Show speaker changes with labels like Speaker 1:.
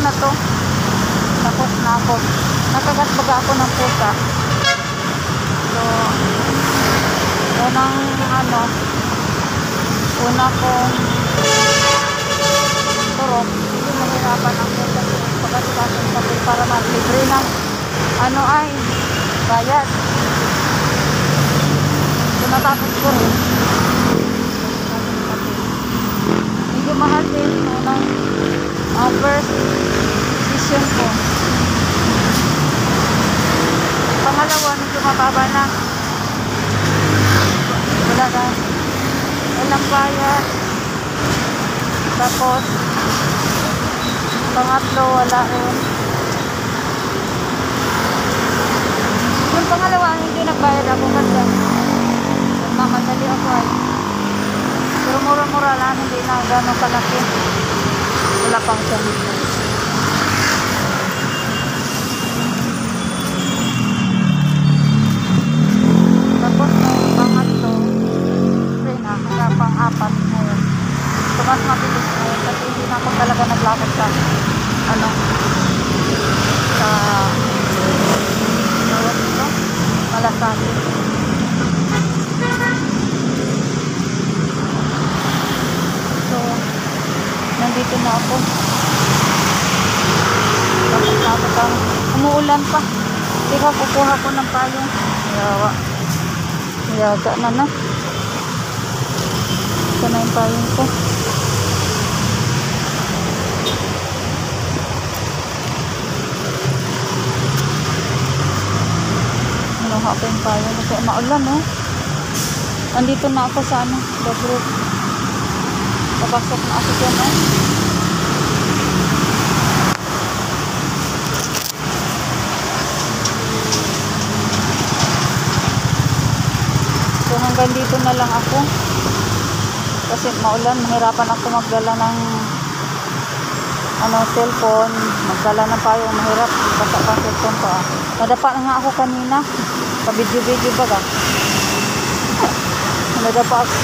Speaker 1: na to. Tapos na ako. Nakagat baga ako ng pusa. So, yun ang ano, una kong turok. Hindi mahirapan ang pusa. Pagkatapos sabi para malibre ng ano ay bayad. So, natapos ko rin. Medyo mahal din unang first decision ko. Pangalawa, medyo mababa na. Wala na. Walang bayad. Tapos, pangatlo, wala rin. Yung pangalawa, hindi nagbayad ako kasi nagmamadali ako ay. Pero mura-mura lang, hindi na gano'ng kalaki. Wala pang sanito. Tapos yung pangatlo, rin na, hanggang pang-apat ngayon. So, mas mabilis ngayon kasi hindi na ako talaga naglakad sa ano, sa Malasaki. So, nandito na ako. Tapos na ako kang umuulan pa. Teka, kukuha ko ng payong. Yawa. Yaga na na. Ito na yung payong ko. Manuha ko yung payong kasi maulan, no? Nandito na ako sa ano, the group. Papasok na ako dyan, no? So hanggang dito na lang ako. Kasi maulan, mahirapan ako magdala ng ano, cellphone. Magdala ng payong, mahirap. Basta pa cellphone ko, ah. Nadapa na nga ako kanina. Pa-video-video baga. Nadapa ako.